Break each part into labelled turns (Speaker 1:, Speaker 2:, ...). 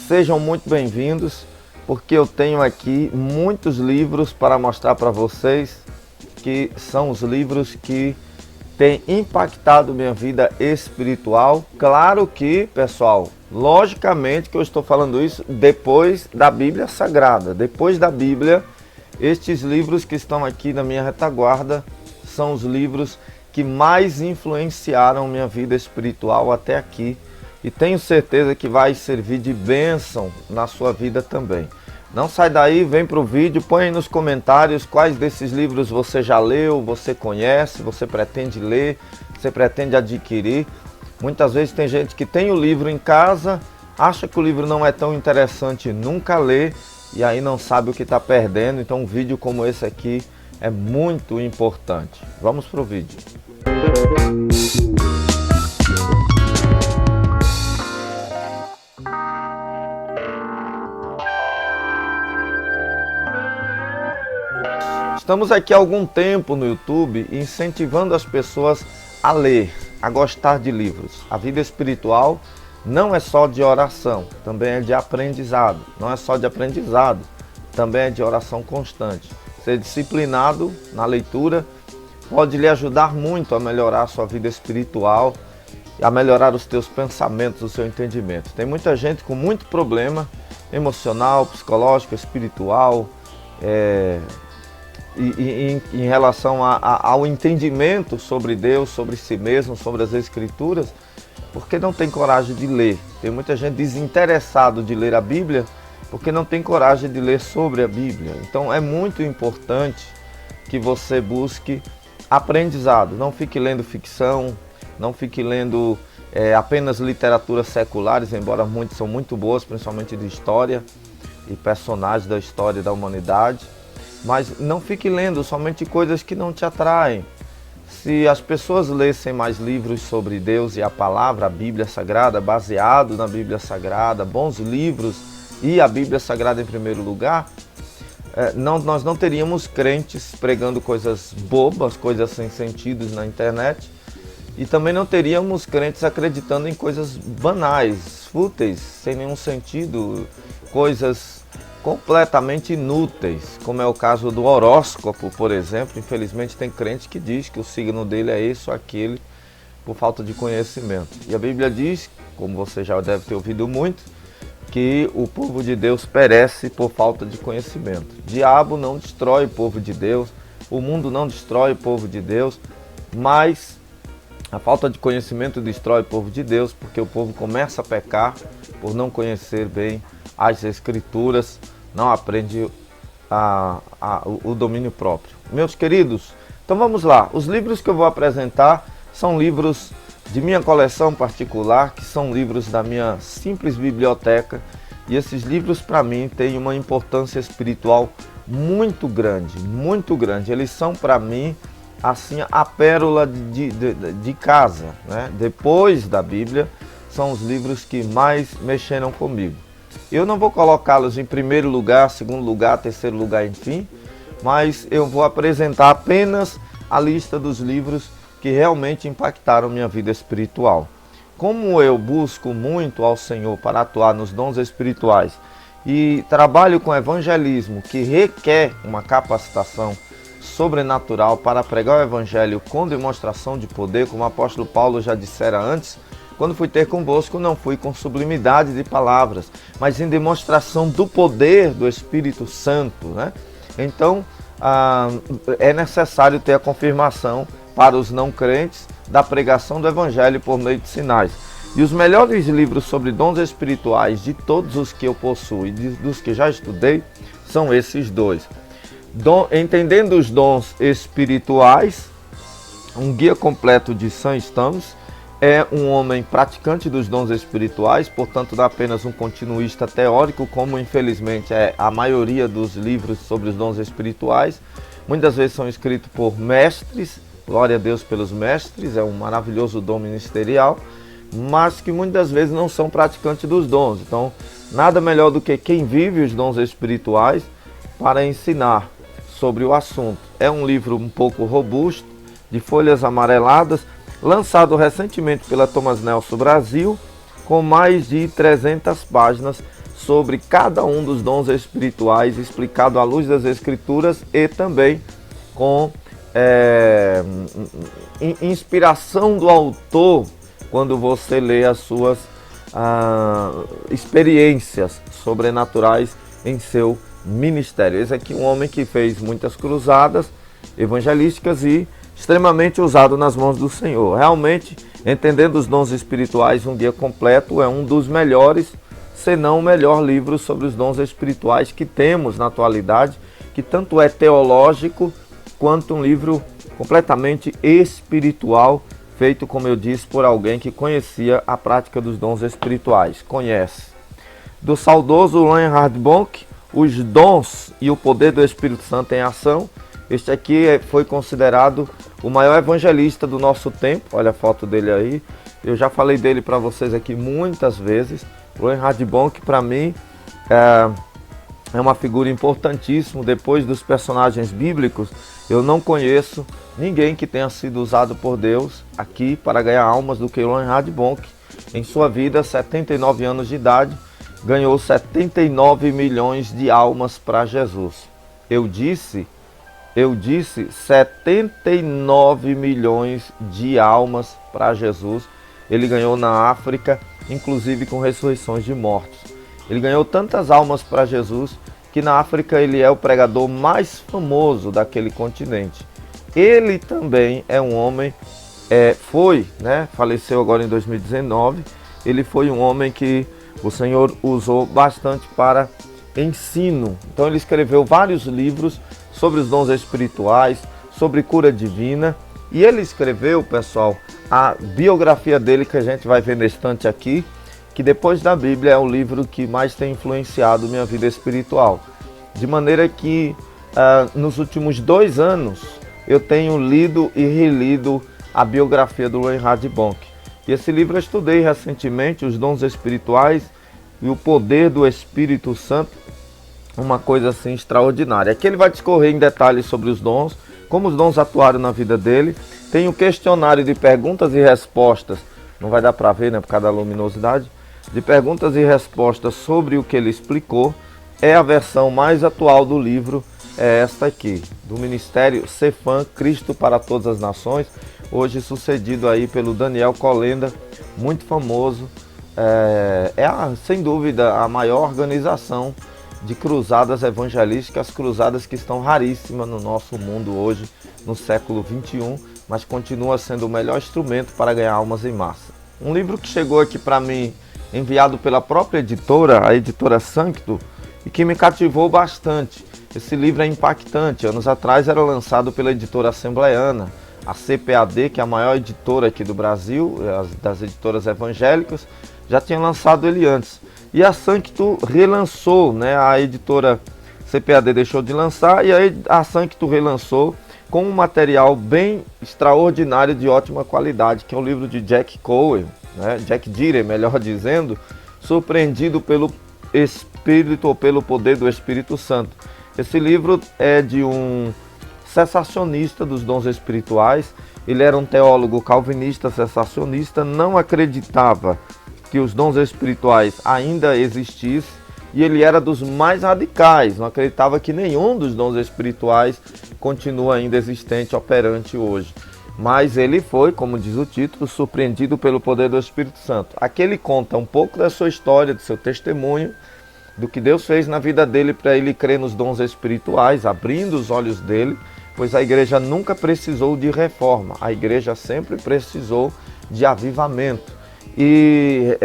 Speaker 1: Sejam muito bem-vindos, porque eu tenho aqui muitos livros para mostrar para vocês, que são os livros que têm impactado minha vida espiritual. Claro que, pessoal, logicamente que eu estou falando isso depois da Bíblia Sagrada. Depois da Bíblia, estes livros que estão aqui na minha retaguarda são os livros que mais influenciaram minha vida espiritual até aqui. E tenho certeza que vai servir de bênção na sua vida também. Não sai daí, vem para o vídeo, põe aí nos comentários quais desses livros você já leu, você conhece, você pretende ler, você pretende adquirir. Muitas vezes tem gente que tem o livro em casa, acha que o livro não é tão interessante, nunca lê e aí não sabe o que está perdendo. Então um vídeo como esse aqui é muito importante. Vamos para o vídeo. Estamos aqui há algum tempo no YouTube incentivando as pessoas a ler, a gostar de livros. A vida espiritual não é só de oração, também é de aprendizado. Não é só de aprendizado, também é de oração constante. Ser disciplinado na leitura pode lhe ajudar muito a melhorar a sua vida espiritual, a melhorar os teus pensamentos, o seu entendimento. Tem muita gente com muito problema emocional, psicológico, espiritual, em relação ao entendimento sobre Deus, sobre si mesmo, sobre as Escrituras, porque não tem coragem de ler. Tem muita gente desinteressada de ler a Bíblia, porque não tem coragem de ler sobre a Bíblia. Então é muito importante que você busque aprendizado. Não fique lendo ficção, não fique lendo apenas literaturas seculares, embora muitas são muito boas, principalmente de história e personagens da história da humanidade. Mas não fique lendo somente coisas que não te atraem. Se as pessoas lessem mais livros sobre Deus e a palavra, a Bíblia Sagrada, baseado na Bíblia Sagrada, bons livros e a Bíblia Sagrada em primeiro lugar, nós não teríamos crentes pregando coisas bobas, coisas sem sentido na internet, e também não teríamos crentes acreditando em coisas banais, fúteis, sem nenhum sentido, coisas completamente inúteis, como é o caso do horóscopo, por exemplo. Infelizmente tem crente que diz que o signo dele é esse ou aquele, por falta de conhecimento. E a Bíblia diz, como você já deve ter ouvido muito, que o povo de Deus perece por falta de conhecimento. O diabo não destrói o povo de Deus, o mundo não destrói o povo de Deus, mas a falta de conhecimento destrói o povo de Deus, porque o povo começa a pecar por não conhecer bem as Escrituras, não aprende o domínio próprio. Meus queridos, então vamos lá. Os livros que eu vou apresentar são livros de minha coleção particular, que são livros da minha simples biblioteca, e esses livros para mim têm uma importância espiritual muito grande, muito grande. Eles são para mim assim a pérola de casa, né? Depois da Bíblia, são os livros que mais mexeram comigo. Eu não vou colocá-los em primeiro lugar, segundo lugar, terceiro lugar, enfim, mas eu vou apresentar apenas a lista dos livros que realmente impactaram minha vida espiritual. Como eu busco muito ao Senhor para atuar nos dons espirituais e trabalho com evangelismo, que requer uma capacitação sobrenatural para pregar o Evangelho com demonstração de poder, como o apóstolo Paulo já dissera antes, quando fui ter convosco, não fui com sublimidade de palavras, mas em demonstração do poder do Espírito Santo, né? Então, é necessário ter a confirmação para os não crentes da pregação do Evangelho por meio de sinais. E os melhores livros sobre dons espirituais de todos os que eu possuo e dos que já estudei, são esses dois. Entendendo os dons espirituais, um guia completo de Sam Stamos. É um homem praticante dos dons espirituais, portanto não apenas um continuista teórico, como infelizmente é a maioria dos livros sobre os dons espirituais. Muitas vezes são escritos por mestres, glória a Deus pelos mestres, é um maravilhoso dom ministerial, mas que muitas vezes não são praticantes dos dons. Então, nada melhor do que quem vive os dons espirituais para ensinar sobre o assunto. É um livro um pouco robusto, de folhas amareladas, lançado recentemente pela Thomas Nelson Brasil, com mais de 300 páginas sobre cada um dos dons espirituais, explicado à luz das Escrituras e também com inspiração do autor, quando você lê as suas experiências sobrenaturais em seu ministério. Esse aqui é um homem que fez muitas cruzadas evangelísticas e extremamente usado nas mãos do Senhor. Realmente, Entendendo os Dons Espirituais, um guia completo, é um dos melhores, se não o melhor livro sobre os dons espirituais que temos na atualidade, que tanto é teológico quanto um livro completamente espiritual, feito, como eu disse, por alguém que conhecia a prática dos dons espirituais, conhece. Do saudoso Reinhard Bonk, Os Dons e o Poder do Espírito Santo em Ação. Este aqui foi considerado o maior evangelista do nosso tempo. Olha a foto dele aí. Eu já falei dele para vocês aqui muitas vezes. Reinhard Bonk, para mim, é uma figura importantíssima. Depois dos personagens bíblicos, eu não conheço ninguém que tenha sido usado por Deus aqui para ganhar almas do que Reinhard Bonk. Em sua vida, 79 anos de idade, ganhou 79 milhões de almas para Jesus. Eu disse 79 milhões de almas para Jesus. Ele ganhou na África, inclusive com ressurreições de mortos. Ele ganhou tantas almas para Jesus que na África ele é o pregador mais famoso daquele continente. Ele também é um homem, faleceu agora em 2019. Ele foi um homem que o Senhor usou bastante para ensino. Então ele escreveu vários livros sobre os dons espirituais, sobre cura divina. E ele escreveu, pessoal, a biografia dele que a gente vai ver na estante aqui, que depois da Bíblia é o livro que mais tem influenciado minha vida espiritual. De maneira que nos últimos 2 anos eu tenho lido e relido a biografia do Reinhard Bonk. E esse livro eu estudei recentemente, Os Dons Espirituais e o Poder do Espírito Santo. Uma coisa assim extraordinária. Aqui ele vai discorrer em detalhes sobre os dons, como os dons atuaram na vida dele. Tem um questionário de perguntas e respostas, não vai dar para ver, né, por causa da luminosidade, de perguntas e respostas sobre o que ele explicou. É a versão mais atual do livro, é esta aqui, do Ministério Cefam, Cristo para Todas as Nações, hoje sucedido aí pelo Daniel Kolenda, muito famoso. Sem dúvida, a maior organização de cruzadas evangelísticas, cruzadas que estão raríssimas no nosso mundo hoje, no século XXI, mas continua sendo o melhor instrumento para ganhar almas em massa. Um livro que chegou aqui para mim, enviado pela própria editora, a editora Sancto, e que me cativou bastante. Esse livro é impactante. Anos atrás era lançado pela editora Assembleana, a CPAD, que é a maior editora aqui do Brasil, das editoras evangélicas, já tinha lançado ele antes. E a Sancto relançou, né? A editora CPAD deixou de lançar e aí a Sancto relançou com um material bem extraordinário de ótima qualidade, que é o livro de Jack Cohen, né? Jack Deere, melhor dizendo, Surpreendido pelo Espírito ou pelo Poder do Espírito Santo. Esse livro é de um cessacionista dos dons espirituais. Ele era um teólogo calvinista cessacionista, não acreditava que os dons espirituais ainda existissem, e ele era dos mais radicais, não acreditava que nenhum dos dons espirituais continua ainda existente, operante hoje. Mas ele foi, como diz o título, surpreendido pelo poder do Espírito Santo. Aqui ele conta um pouco da sua história, do seu testemunho, do que Deus fez na vida dele para ele crer nos dons espirituais, abrindo os olhos dele, pois a igreja nunca precisou de reforma, a igreja sempre precisou de avivamento. E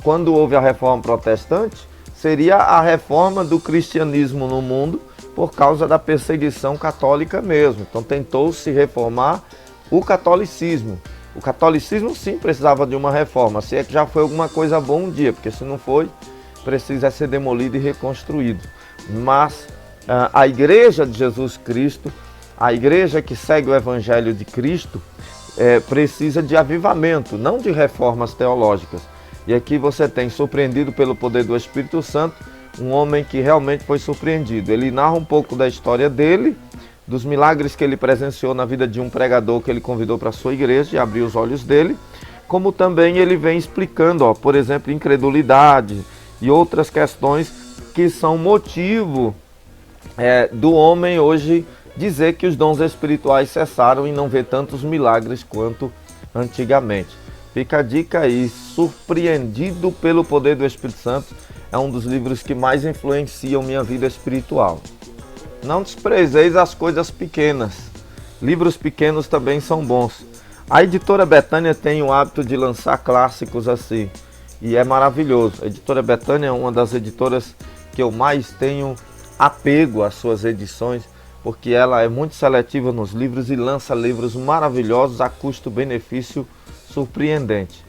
Speaker 1: quando houve a reforma protestante, seria a reforma do cristianismo no mundo por causa da perseguição católica mesmo. Então tentou-se reformar o catolicismo. O catolicismo sim precisava de uma reforma, se é que já foi alguma coisa boa um dia, porque se não foi, precisa ser demolido e reconstruído. Mas a igreja de Jesus Cristo, a igreja que segue o Evangelho de Cristo, precisa de avivamento, não de reformas teológicas. E aqui você tem, surpreendido pelo poder do Espírito Santo, um homem que realmente foi surpreendido. Ele narra um pouco da história dele, dos milagres que ele presenciou na vida de um pregador que ele convidou para a sua igreja e abriu os olhos dele, como também ele vem explicando, por exemplo, incredulidade, e outras questões que são motivo do homem hoje dizer que os dons espirituais cessaram e não vê tantos milagres quanto antigamente. Fica a dica aí, Surpreendido pelo Poder do Espírito Santo, é um dos livros que mais influenciam minha vida espiritual. Não desprezeis as coisas pequenas, livros pequenos também são bons. A editora Betânia tem o hábito de lançar clássicos assim, e é maravilhoso. A editora Betânia é uma das editoras que eu mais tenho apego às suas edições, porque ela é muito seletiva nos livros e lança livros maravilhosos a custo-benefício surpreendente.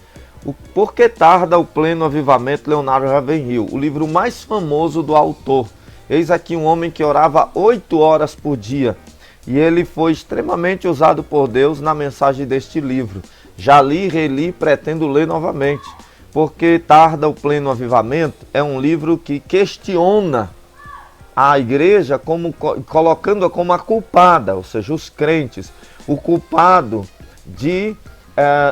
Speaker 1: Por que tarda o pleno avivamento, Leonardo Ravenhill? O livro mais famoso do autor. Eis aqui um homem que orava 8 horas por dia, e ele foi extremamente usado por Deus na mensagem deste livro. Já li, reli, pretendo ler novamente. Porque tarda o pleno avivamento é um livro que questiona a igreja colocando-a como a culpada, ou seja, os crentes, o culpado de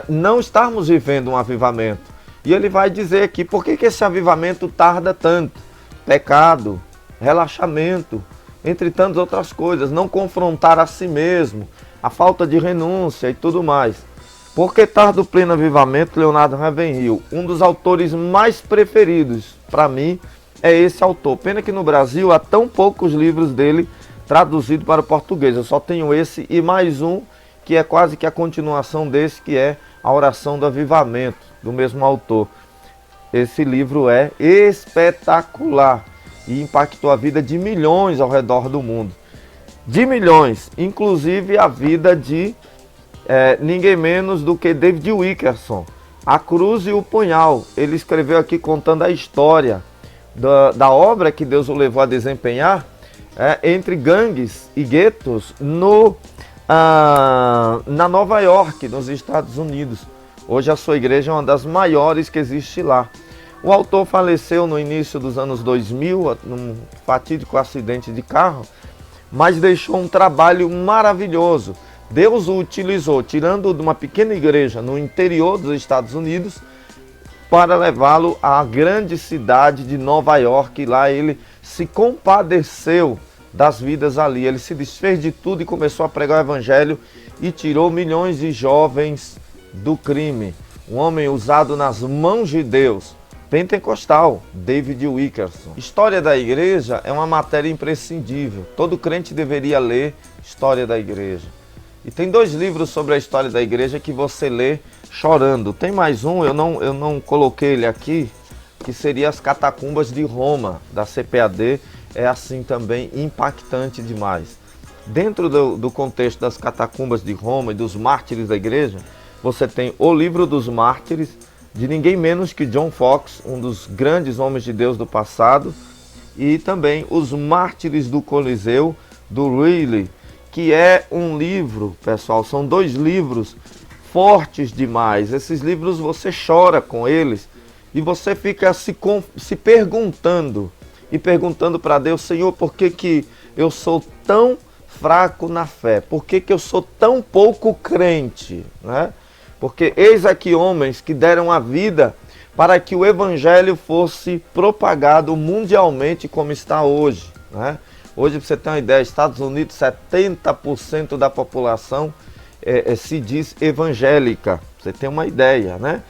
Speaker 1: não estarmos vivendo um avivamento. E ele vai dizer aqui, por que esse avivamento tarda tanto? Pecado, relaxamento, entre tantas outras coisas, não confrontar a si mesmo, a falta de renúncia e tudo mais. Por que tarda o pleno avivamento, Leonardo Ravenhill? Um dos autores mais preferidos para mim é esse autor. Pena que no Brasil há tão poucos livros dele traduzidos para o português. Eu só tenho esse e mais um que é quase que a continuação desse, que é A Oração do Avivamento, do mesmo autor. Esse livro é espetacular e impactou a vida de milhões ao redor do mundo. De milhões, inclusive a vida de ninguém menos do que David Wilkerson. A Cruz e o Punhal. Ele escreveu aqui contando a história da obra que Deus o levou a desempenhar entre gangues e guetos na Nova York, nos Estados Unidos. Hoje a sua igreja é uma das maiores que existe lá. O autor faleceu no início dos anos 2000, num fatídico acidente de carro, mas deixou um trabalho maravilhoso. Deus o utilizou, tirando de uma pequena igreja no interior dos Estados Unidos, para levá-lo à grande cidade de Nova York. E lá ele se compadeceu das vidas ali. Ele se desfez de tudo e começou a pregar o evangelho e tirou milhões de jovens do crime. Um homem usado nas mãos de Deus. Pentecostal, David Wilkerson. História da igreja é uma matéria imprescindível. Todo crente deveria ler História da Igreja. E tem 2 livros sobre a história da igreja que você lê chorando. Tem mais um, eu não coloquei ele aqui, que seria As Catacumbas de Roma, da CPAD. É assim também impactante demais. Dentro do contexto das catacumbas de Roma e dos mártires da igreja, você tem o Livro dos Mártires, de ninguém menos que John Fox, um dos grandes homens de Deus do passado, e também Os Mártires do Coliseu, do Riley, que é um livro, pessoal, são 2 livros fortes demais. Esses livros você chora com eles e você fica se perguntando para Deus: Senhor, por que eu sou tão fraco na fé? Por que eu sou tão pouco crente? Né? Porque eis aqui homens que deram a vida para que o evangelho fosse propagado mundialmente como está hoje. Né? Hoje, para você ter uma ideia, Estados Unidos, 70% da população se diz evangélica. Você tem uma ideia, né?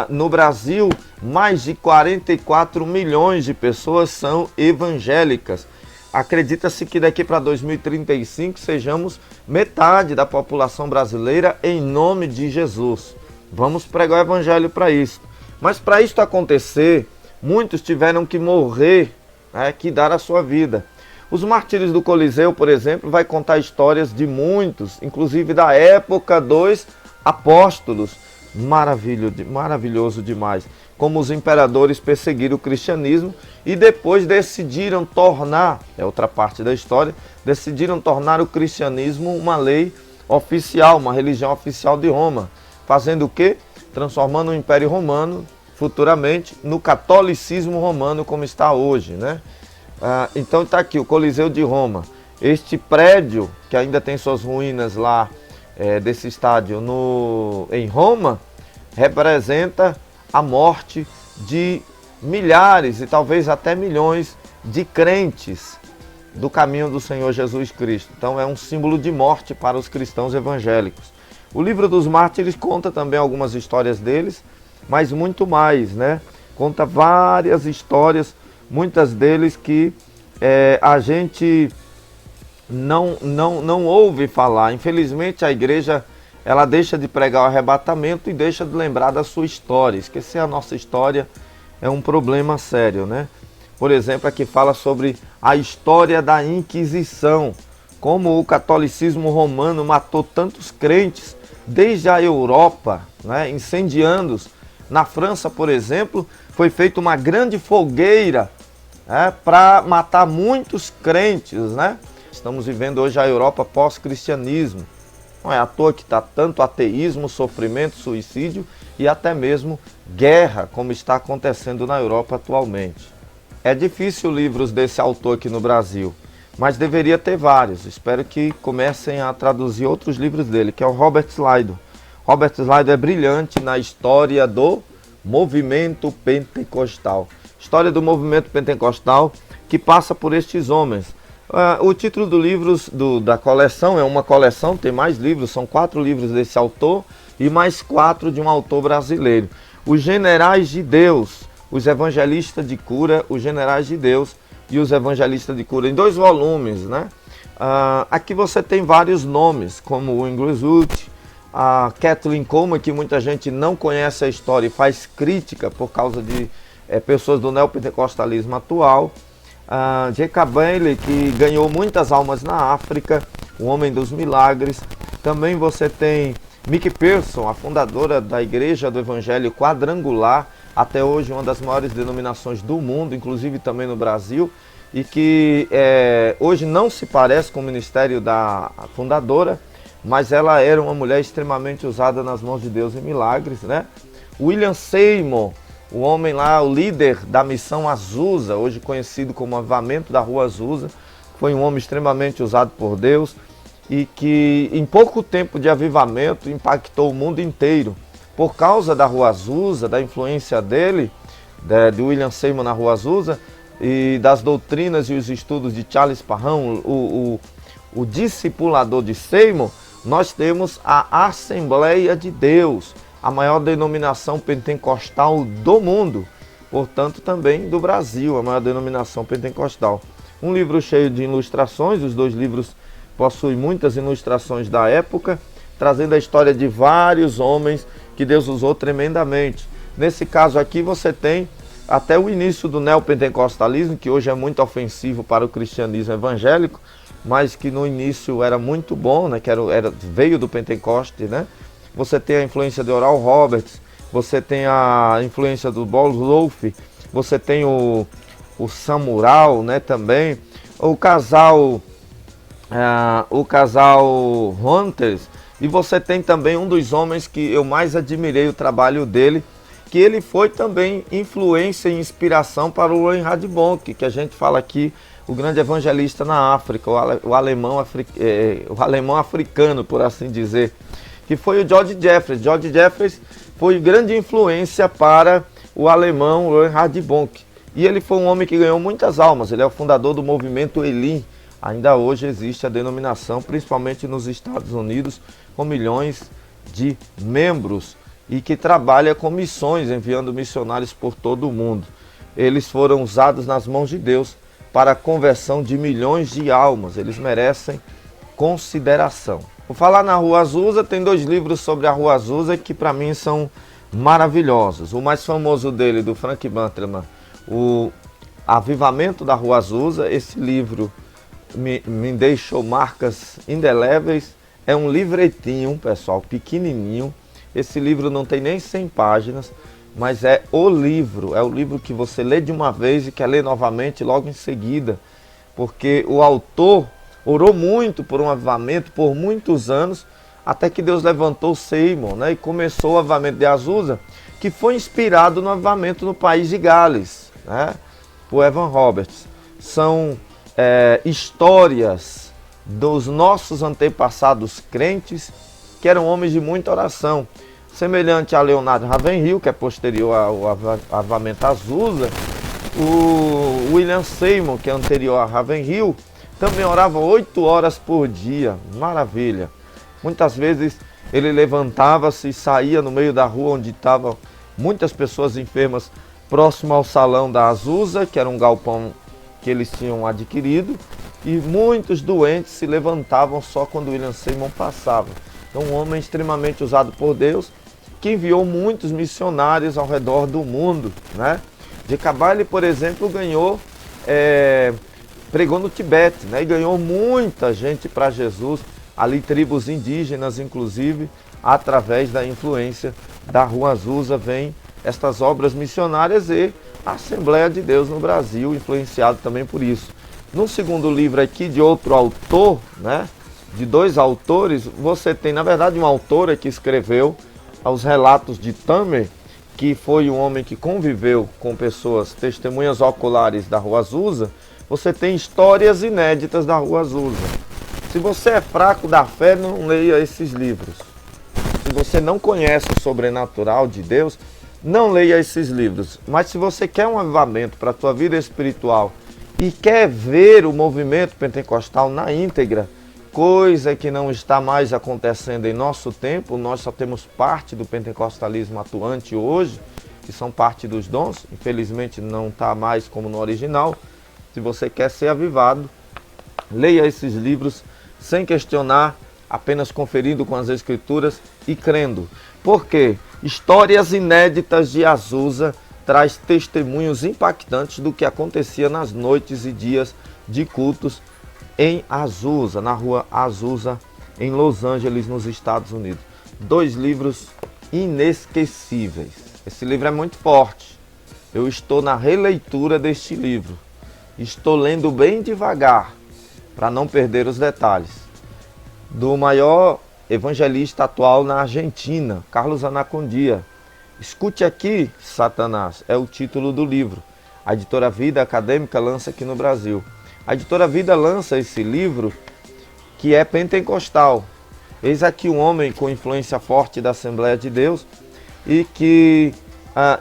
Speaker 1: No Brasil, mais de 44 milhões de pessoas são evangélicas. Acredita-se que daqui para 2035 sejamos metade da população brasileira, em nome de Jesus. Vamos pregar o evangelho para isso. Mas para isso acontecer, muitos tiveram que morrer, que dar a sua vida. Os Mártires do Coliseu, por exemplo, vai contar histórias de muitos, inclusive da época dos apóstolos. Maravilhoso demais. Como os imperadores perseguiram o cristianismo e depois decidiram tornar, é outra parte da história, decidiram tornar o cristianismo uma lei oficial, uma religião oficial de Roma. Fazendo o quê? Transformando o Império Romano, futuramente, no catolicismo romano como está hoje, né? Então está aqui o Coliseu de Roma. Este prédio, que ainda tem suas ruínas lá, desse estádio em Roma, representa a morte de milhares e talvez até milhões de crentes do caminho do Senhor Jesus Cristo. Então é um símbolo de morte para os cristãos evangélicos. O livro dos Mártires conta também algumas histórias deles, mas muito mais, né? Conta várias histórias, muitas deles que a gente não ouve falar. Infelizmente a igreja ela deixa de pregar o arrebatamento e deixa de lembrar da sua história. Esquecer a nossa história é um problema sério, né? Por exemplo, aqui fala sobre a história da Inquisição, como o catolicismo romano matou tantos crentes desde a Europa, né, incendiando-os. Na França, por exemplo, foi feita uma grande fogueira para matar muitos crentes, né? Estamos vivendo hoje a Europa pós-cristianismo. Não é à toa que está tanto ateísmo, sofrimento, suicídio e até mesmo guerra, como está acontecendo na Europa atualmente. É difícil livros desse autor aqui no Brasil, mas deveria ter vários. Espero que comecem a traduzir outros livros dele, que é o Robert Slido. Robert Slido é brilhante na história do movimento pentecostal. História do movimento pentecostal que passa por estes homens. O título do livro da coleção é uma coleção, tem mais livros, são 4 livros desse autor e mais 4 de um autor brasileiro. Os Generais de Deus, os Evangelistas de Cura, os Generais de Deus e os Evangelistas de Cura, em 2 volumes, né? Aqui você tem vários nomes, como o Inglês Wood, a Kathleen Coleman, que muita gente não conhece a história e faz crítica por causa de pessoas do neopentecostalismo atual. J.K. Bailey, que ganhou muitas almas na África, o Homem dos Milagres. Também você tem Mick Pearson, a fundadora da Igreja do Evangelho Quadrangular, até hoje uma das maiores denominações do mundo, inclusive também no Brasil, e que hoje não se parece com o ministério da fundadora, mas ela era uma mulher extremamente usada nas mãos de Deus em milagres, né? William Seymour, o homem lá, o líder da missão Azusa, hoje conhecido como Avivamento da Rua Azusa, foi um homem extremamente usado por Deus e que em pouco tempo de avivamento impactou o mundo inteiro. Por causa da Rua Azusa, da influência dele, de William Seymour na Rua Azusa, e das doutrinas e os estudos de Charles Parham, o discipulador de Seymour, nós temos a Assembleia de Deus, a maior denominação pentecostal do mundo, portanto também do Brasil, a maior denominação pentecostal. Um livro cheio de ilustrações, os 2 livros possuem muitas ilustrações da época, trazendo a história de vários homens que Deus usou tremendamente. Nesse caso aqui você tem até o início do neopentecostalismo, que hoje é muito ofensivo para o cristianismo evangélico, mas que no início era muito bom, né? Que veio do Pentecoste, né? Você tem a influência de Oral Roberts, você tem a influência do Bolsoff, você tem o Samural, né, também, o casal Hunters, e você tem também um dos homens que eu mais admirei o trabalho dele, que ele foi também influência e inspiração para o Reinhard Bonk, que a gente fala aqui, o grande evangelista na África, o alemão africano, por assim dizer, que foi o George Jeffreys. George Jeffreys foi grande influência para o alemão Reinhard Bonk. E ele foi um homem que ganhou muitas almas. Ele é o fundador do movimento Elim. Ainda hoje existe a denominação, principalmente nos Estados Unidos, com milhões de membros e que trabalha com missões, enviando missionários por todo o mundo. Eles foram usados nas mãos de Deus para a conversão de milhões de almas. Eles merecem consideração. Vou falar na Rua Azusa, tem 2 livros sobre a Rua Azusa que para mim são maravilhosos. O mais famoso dele, do Frank Banterman, o Avivamento da Rua Azusa. Esse livro me deixou marcas indeléveis. É um livretinho, pessoal, pequenininho. Esse livro não tem nem 100 páginas, mas é o livro que você lê de uma vez e quer ler novamente logo em seguida, porque o autor orou muito por um avivamento por muitos anos, até que Deus levantou Seymour, né, e começou o avivamento de Azusa, que foi inspirado no avivamento no país de Gales, né, por Evan Roberts. São histórias dos nossos antepassados crentes, que eram homens de muita oração. Semelhante a Leonardo Ravenhill, que é posterior ao avivamento Azusa, o William Seymour, que é anterior a Ravenhill, também orava 8 horas por dia. Maravilha! Muitas vezes ele levantava-se e saía no meio da rua onde estavam muitas pessoas enfermas, próximo ao salão da Azusa, que era um galpão que eles tinham adquirido, e muitos doentes se levantavam só quando William Seymour passava. Então, um homem extremamente usado por Deus, que enviou muitos missionários ao redor do mundo, né? De Caballi, por exemplo, pregou no Tibete, né? E ganhou muita gente para Jesus, ali tribos indígenas, inclusive, através da influência da Rua Azusa, vem estas obras missionárias e a Assembleia de Deus no Brasil, influenciado também por isso. No segundo livro aqui, de outro autor, né? De 2 autores, você tem, na verdade, uma autora que escreveu os relatos de Tamer, que foi um homem que conviveu com pessoas, testemunhas oculares da Rua Azusa. Você tem histórias inéditas da Rua Azusa. Se você é fraco da fé, não leia esses livros. Se você não conhece o sobrenatural de Deus, não leia esses livros. Mas se você quer um avivamento para a tua vida espiritual e quer ver o movimento pentecostal na íntegra, coisa que não está mais acontecendo em nosso tempo, nós só temos parte do pentecostalismo atuante hoje, que são parte dos dons, infelizmente não está mais como no original. Se você quer ser avivado, leia esses livros sem questionar, apenas conferindo com as Escrituras e crendo. Por quê? Histórias inéditas de Azusa traz testemunhos impactantes do que acontecia nas noites e dias de cultos em Azusa, na Rua Azusa, em Los Angeles, nos Estados Unidos. 2 livros inesquecíveis. Esse livro é muito forte. Eu estou na releitura deste livro. Estou lendo bem devagar, para não perder os detalhes. Do maior evangelista atual na Argentina, Carlos Anacondia. Escute aqui, Satanás, é o título do livro. A editora Vida Acadêmica lança aqui no Brasil. A editora Vida lança esse livro que é pentecostal. Eis aqui um homem com influência forte da Assembleia de Deus e que,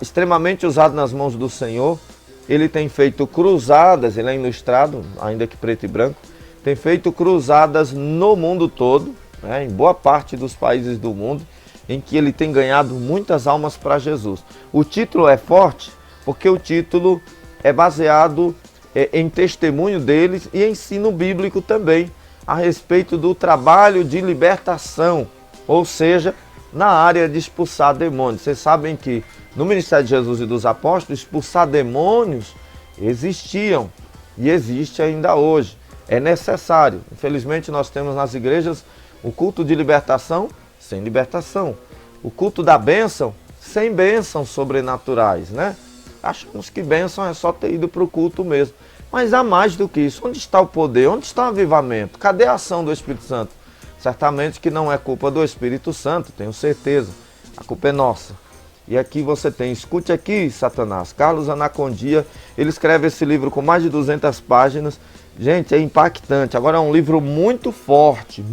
Speaker 1: extremamente usado nas mãos do Senhor, ele tem feito cruzadas, ele é ilustrado, ainda que preto e branco, tem feito cruzadas no mundo todo, né, em boa parte dos países do mundo, em que ele tem ganhado muitas almas para Jesus. O título é forte porque o título é baseado em testemunho deles e ensino bíblico também a respeito do trabalho de libertação, ou seja, na área de expulsar demônios. Vocês sabem que no ministério de Jesus e dos apóstolos, expulsar demônios existiam e existe ainda hoje. É necessário. Infelizmente nós temos nas igrejas o culto de libertação sem libertação, o culto da bênção sem bênçãos sobrenaturais, né? Achamos que bênção é só ter ido para o culto mesmo. Mas há mais do que isso. Onde está o poder? Onde está o avivamento? Cadê a ação do Espírito Santo? Certamente que não é culpa do Espírito Santo, tenho certeza. A culpa é nossa. E aqui você tem, escute aqui, Satanás, Carlos Anacondia. Ele escreve esse livro com mais de 200 páginas. Gente, é impactante. Agora é um livro muito forte,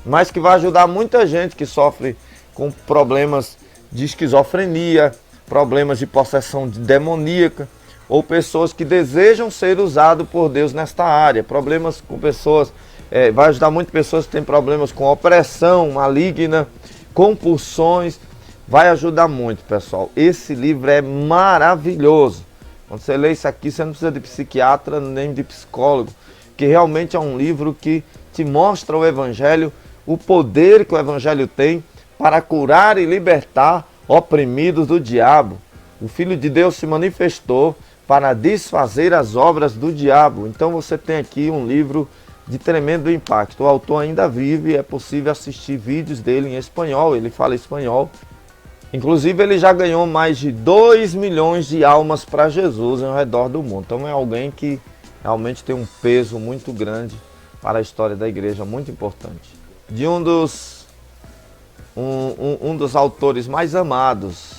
Speaker 1: mas que vai ajudar muita gente que sofre com problemas de esquizofrenia, problemas de possessão demoníaca, ou pessoas que desejam ser usados por Deus nesta área, problemas com pessoas, vai ajudar muito pessoas que têm problemas com opressão maligna, compulsões, vai ajudar muito, pessoal. Esse livro é maravilhoso. Quando você lê isso aqui, você não precisa de psiquiatra nem de psicólogo, que realmente é um livro que te mostra o Evangelho, o poder que o Evangelho tem para curar e libertar oprimidos do diabo. O Filho de Deus se manifestou para desfazer as obras do diabo. Então você tem aqui um livro de tremendo impacto. O autor ainda vive, é possível assistir vídeos dele em espanhol, ele fala espanhol. Inclusive ele já ganhou mais de 2 milhões de almas para Jesus ao redor do mundo. Então é alguém que realmente tem um peso muito grande para a história da igreja, muito importante. De um dos autores mais amados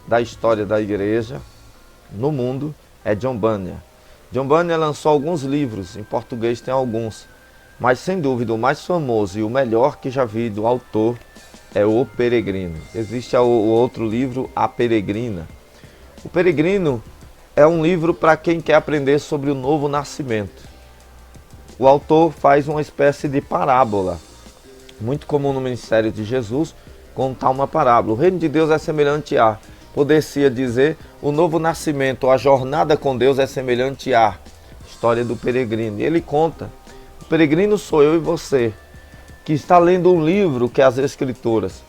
Speaker 1: da história da igreja no mundo é John Bunyan. John Bunyan lançou alguns livros, em português tem alguns, mas sem dúvida o mais famoso e o melhor que já vi do autor é O Peregrino. Existe o outro livro, A Peregrina. O Peregrino é um livro para quem quer aprender sobre o novo nascimento. O autor faz uma espécie de parábola, muito comum no ministério de Jesus, contar uma parábola. O reino de Deus é semelhante a, poder-se dizer, o novo nascimento, a jornada com Deus é semelhante à história do peregrino. E ele conta, o peregrino sou eu e você, que está lendo um livro que é as Escrituras,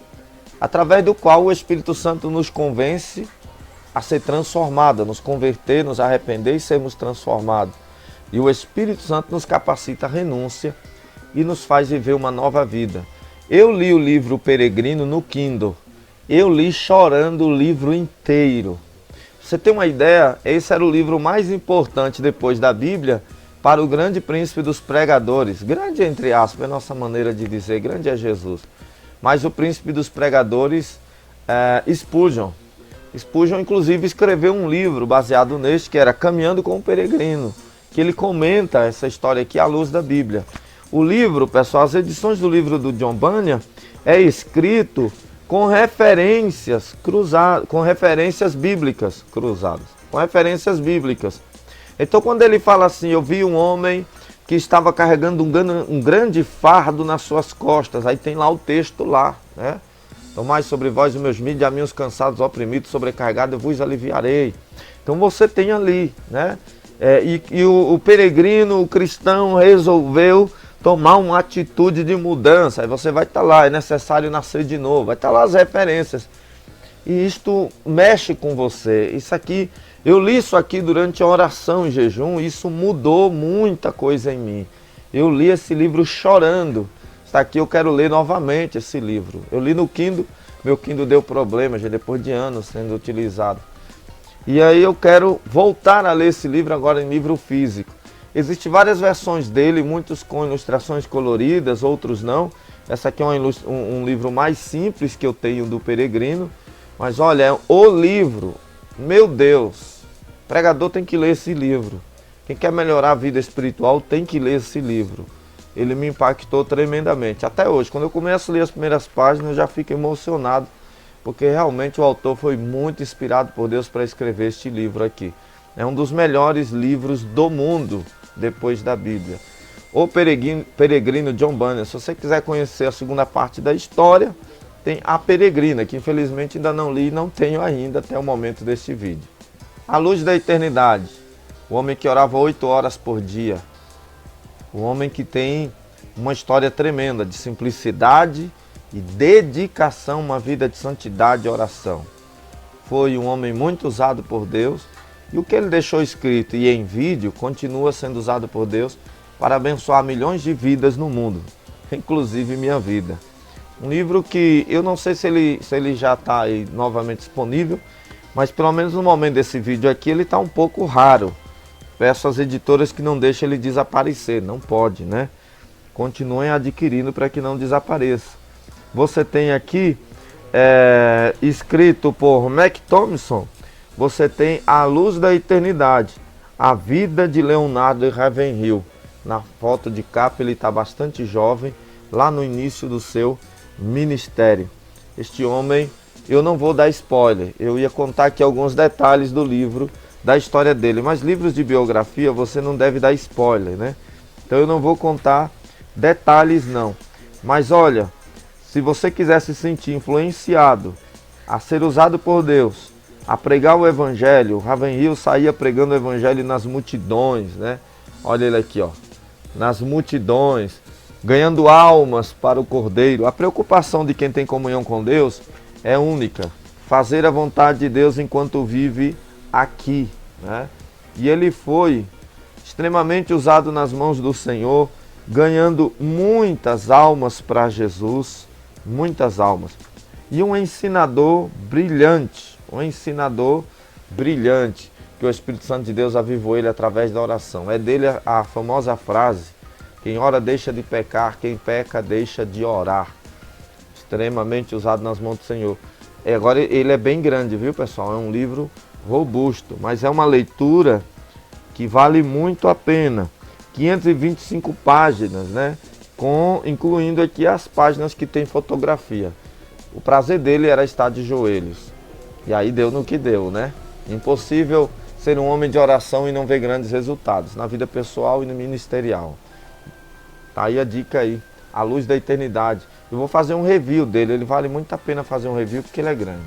Speaker 1: através do qual o Espírito Santo nos convence a ser transformado, a nos converter, nos arrepender e sermos transformados. E o Espírito Santo nos capacita à renúncia e nos faz viver uma nova vida. Eu li o livro Peregrino no Kindle. Eu li chorando o livro inteiro. Você tem uma ideia? Esse era o livro mais importante depois da Bíblia para o grande príncipe dos pregadores. Grande entre aspas, é a nossa maneira de dizer, grande é Jesus. Mas o príncipe dos pregadores, Spurgeon. Spurgeon inclusive escreveu um livro baseado neste, que era Caminhando com o Peregrino, que ele comenta essa história aqui à luz da Bíblia. O livro, pessoal, as edições do livro do John Bunyan é escrito com referências cruzadas, com referências bíblicas cruzadas, com referências bíblicas. Então, quando ele fala assim, eu vi um homem que estava carregando um grande fardo nas suas costas, aí tem lá o texto lá, né? Tomai sobre vós os meus milhos, a mim os cansados, oprimidos, sobrecarregados, eu vos aliviarei. Então você tem ali, né? O peregrino, o cristão, resolveu tomar uma atitude de mudança. Aí você vai estar lá, é necessário nascer de novo. Vai estar lá as referências. E isto mexe com você. Isso aqui, eu li isso aqui durante a oração em jejum, e isso mudou muita coisa em mim. Eu li esse livro chorando. Está aqui, eu quero ler novamente esse livro. Eu li no Kindle, meu Kindle deu problema, já depois de anos sendo utilizado. E aí eu quero voltar a ler esse livro agora em livro físico. Existem várias versões dele, muitos com ilustrações coloridas, outros não. Essa aqui é um livro mais simples que eu tenho do Peregrino. Mas olha, é o livro, meu Deus, o pregador tem que ler esse livro. Quem quer melhorar a vida espiritual tem que ler esse livro. Ele me impactou tremendamente. Até hoje, quando eu começo a ler as primeiras páginas, eu já fico emocionado, porque realmente o autor foi muito inspirado por Deus para escrever este livro aqui. É um dos melhores livros do mundo, depois da Bíblia. O Peregrino John Bunyan. Se você quiser conhecer a segunda parte da história, tem A Peregrina, que infelizmente ainda não li e não tenho ainda até o momento deste vídeo. A Luz da Eternidade. O homem que orava 8 horas por dia. O homem que tem uma história tremenda de simplicidade e dedicação, uma vida de santidade e oração. Foi um homem muito usado por Deus, e o que ele deixou escrito e em vídeo continua sendo usado por Deus para abençoar milhões de vidas no mundo, inclusive minha vida. Um livro que eu não sei se ele já está aí novamente disponível, mas pelo menos no momento desse vídeo aqui ele está um pouco raro. Peço às editoras que não deixem ele desaparecer, não pode, né? Continuem adquirindo para que não desapareça. Você tem aqui, escrito por Mac Thompson, você tem A Luz da Eternidade, a vida de Leonardo Ravenhill. Na foto de capa ele está bastante jovem, lá no início do seu ministério. Este homem, eu não vou dar spoiler, eu ia contar aqui alguns detalhes do livro, da história dele, mas livros de biografia você não deve dar spoiler, né? Então eu não vou contar detalhes não, mas olha, se você quiser se sentir influenciado a ser usado por Deus, a pregar o Evangelho, o Ravenhill saía pregando o Evangelho nas multidões, né? Olha ele aqui, ó, nas multidões, ganhando almas para o Cordeiro. A preocupação de quem tem comunhão com Deus é única, fazer a vontade de Deus enquanto vive aqui, né? E ele foi extremamente usado nas mãos do Senhor, ganhando muitas almas para Jesus, muitas almas. E um ensinador brilhante, que o Espírito Santo de Deus avivou ele através da oração. É dele a famosa frase: quem ora deixa de pecar, quem peca deixa de orar. Extremamente usado nas mãos do Senhor. E agora ele é bem grande, viu, pessoal? É um livro robusto, mas é uma leitura que vale muito a pena. 525 páginas, né? Incluindo aqui as páginas que tem fotografia. o prazer dele era estar de joelhos. E aí deu no que deu, né? Impossível ser um homem de oração e não ver grandes resultados na vida pessoal e no ministerial. Tá aí a dica aí, A Luz da Eternidade. Eu vou fazer um review dele, ele vale muito a pena fazer um review porque ele é grande.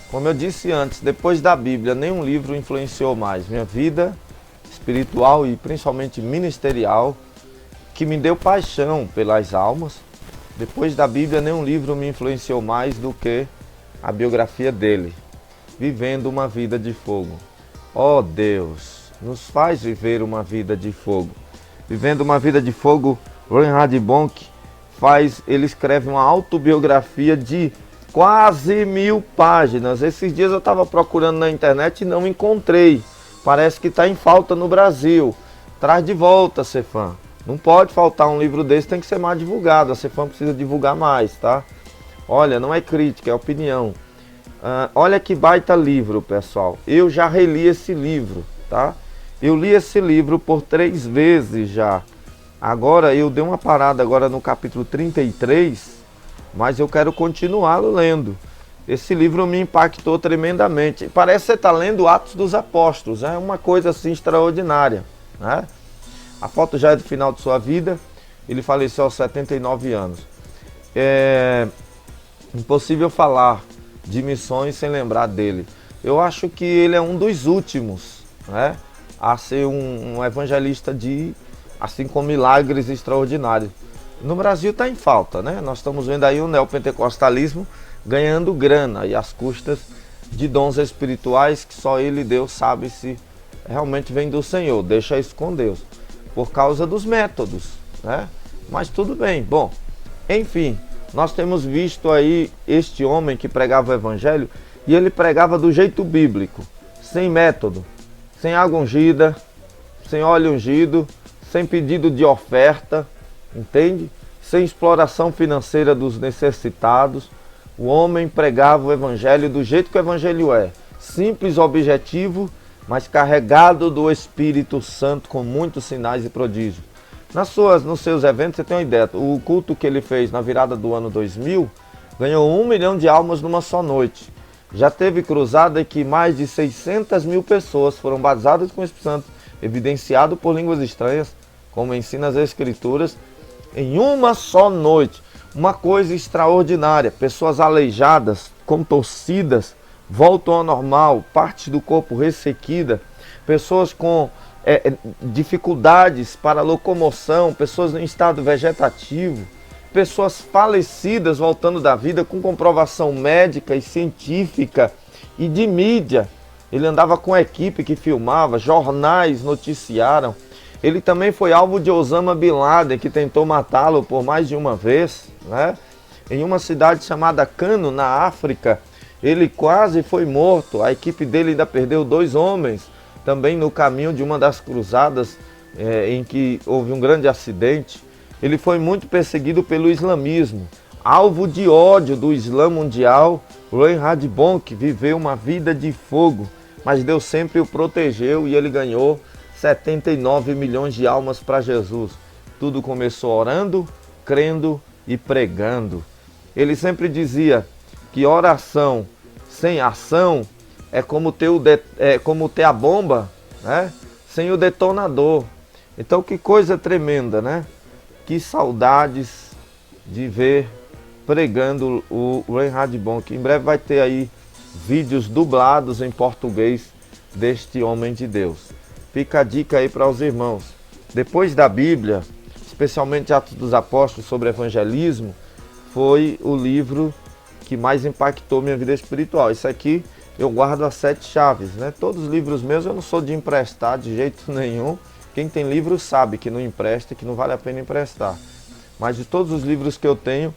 Speaker 1: Como eu disse antes, depois da Bíblia, nenhum livro influenciou mais minha vida espiritual e principalmente ministerial, que me deu paixão pelas almas. Depois da Bíblia, nenhum livro me influenciou mais do que a biografia dele, Vivendo uma Vida de Fogo. Ó Deus, nos faz viver uma vida de fogo. Vivendo uma Vida de Fogo, Reinhard Bonk ele escreve uma autobiografia de quase 1000 páginas. Esses dias eu estava procurando na internet e não encontrei. Parece que está em falta no Brasil. Traz de volta, Cefam. Não pode faltar um livro desse, tem que ser mais divulgado. A Cefam precisa divulgar mais, tá? Olha, não é crítica, é opinião. Olha que baita livro, pessoal. Eu já reli esse livro, tá? Eu li esse livro por 3 vezes já. Agora, eu dei uma parada agora no capítulo 33, mas eu quero continuá-lo lendo. Esse livro me impactou tremendamente. Parece que você está lendo Atos dos Apóstolos, é uma coisa assim extraordinária, né? A foto já é do final de sua vida, ele faleceu aos 79 anos. É impossível falar de missões sem lembrar dele. Eu acho que ele é um dos últimos, né, a ser um evangelista assim, com milagres extraordinários. No Brasil está em falta, né? Nós estamos vendo aí o neopentecostalismo ganhando grana e às custas de dons espirituais que só ele, Deus, sabe se realmente vem do Senhor. Deixa isso com Deus, por causa dos métodos, né? Mas tudo bem. Bom, enfim, nós temos visto aí este homem que pregava o evangelho, e ele pregava do jeito bíblico, sem método, sem água ungida, sem óleo ungido, sem pedido de oferta, entende? Sem exploração financeira dos necessitados. O homem pregava o evangelho do jeito que o evangelho é, simples, objetivo, mas carregado do Espírito Santo com muitos sinais e prodígios. Nos seus eventos, você tem uma ideia, o culto que ele fez na virada do ano 2000, ganhou 1 milhão de almas numa só noite. Já teve cruzada que mais de 600.000 pessoas foram batizadas com o Espírito Santo, evidenciado por línguas estranhas, como ensina as Escrituras, em uma só noite. Uma coisa extraordinária, pessoas aleijadas, contorcidas, voltam ao normal, parte do corpo ressequida, pessoas com dificuldades para locomoção, pessoas em estado vegetativo, pessoas falecidas voltando da vida com comprovação médica e científica e de mídia. Ele andava com a equipe que filmava, jornais noticiaram. Ele também foi alvo de Osama Bin Laden, que tentou matá-lo por mais de uma vez, né? Em uma cidade chamada Cano, na África, ele quase foi morto. A equipe dele ainda perdeu 2 homens, também no caminho de uma das cruzadas em que houve um grande acidente. Ele foi muito perseguido pelo islamismo, alvo de ódio do Islã mundial. Reinhard Bonk viveu uma vida de fogo, mas Deus sempre o protegeu e ele ganhou 79 milhões de almas para Jesus. Tudo começou orando, crendo e pregando. Ele sempre dizia que oração sem ação é como ter a bomba, né, sem o detonador. Então que coisa tremenda, né? Que saudades de ver pregando o Reinhard Bonk. Em breve vai ter aí vídeos dublados em português deste homem de Deus. Fica a dica aí para os irmãos. Depois da Bíblia, especialmente Atos dos Apóstolos sobre evangelismo, foi o livro que mais impactou minha vida espiritual. Isso aqui eu guardo as 7 chaves, né? Todos os livros meus eu não sou de emprestar de jeito nenhum. Quem tem livro sabe que não empresta, que não vale a pena emprestar. Mas de todos os livros que eu tenho,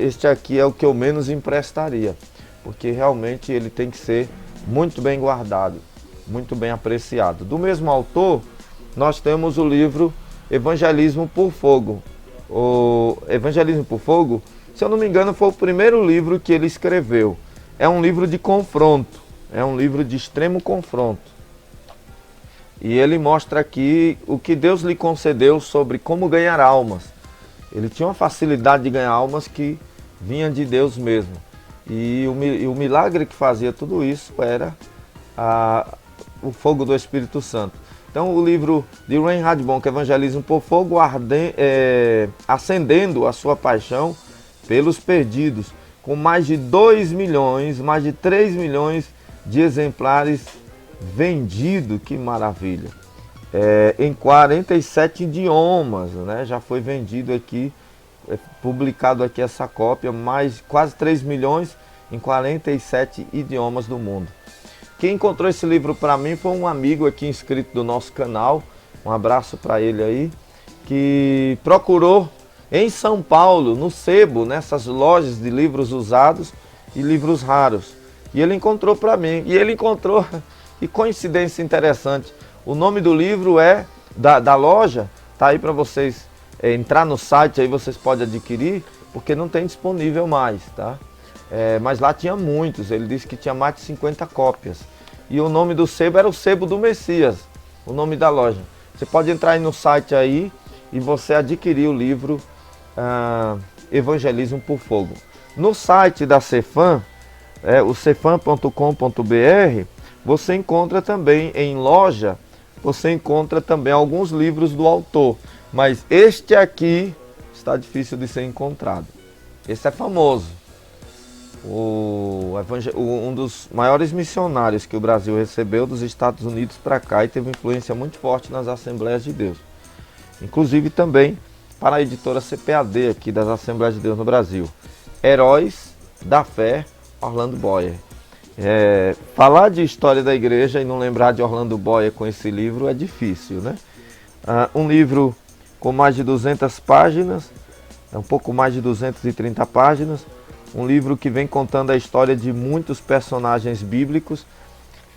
Speaker 1: este aqui é o que eu menos emprestaria, porque realmente ele tem que ser muito bem guardado, muito bem apreciado. Do mesmo autor, nós temos o livro Evangelismo por Fogo. O Evangelismo por Fogo, se eu não me engano, foi o primeiro livro que ele escreveu. É um livro de confronto, é um livro de extremo confronto. E ele mostra aqui o que Deus lhe concedeu sobre como ganhar almas. Ele tinha uma facilidade de ganhar almas que vinha de Deus mesmo. E o milagre que fazia tudo isso era o fogo do Espírito Santo. Então o livro de Reinhard Bonk, Evangelismo por Fogo, acendendo a sua paixão pelos perdidos, com mais de 2 milhões, mais de 3 milhões de exemplares vendidos, que maravilha! Em 47 idiomas, né? Já foi vendido aqui, publicado aqui essa cópia, mais quase 3 milhões em 47 idiomas do mundo. Quem encontrou esse livro para mim foi um amigo aqui inscrito do nosso canal, um abraço para ele aí, que procurou em São Paulo, no Sebo, nessas lojas de livros usados e livros raros. E ele encontrou para mim, e ele encontrou, que coincidência interessante, o nome do livro é, da loja, tá aí para vocês entrar no site, aí vocês podem adquirir, porque não tem disponível mais, tá? Mas lá tinha muitos, ele disse que tinha mais de 50 cópias. E o nome do sebo era o Sebo do Messias, o nome da loja. Você pode entrar aí no site aí e você adquirir o livro Evangelismo por Fogo. No site da Cefam, o cefam.com.br, você encontra também em loja, você encontra também alguns livros do autor. Mas este aqui está difícil de ser encontrado. Esse é famoso. Um dos maiores missionários que o Brasil recebeu dos Estados Unidos para cá e teve influência muito forte nas Assembleias de Deus. Inclusive também para a editora CPAD aqui das Assembleias de Deus no Brasil. Heróis da Fé, Orlando Boyer. Falar de história da igreja e não lembrar de Orlando Boyer com esse livro é difícil, né? Um livro com mais de 200 páginas, um pouco mais de 230 páginas, um livro que vem contando a história de muitos personagens bíblicos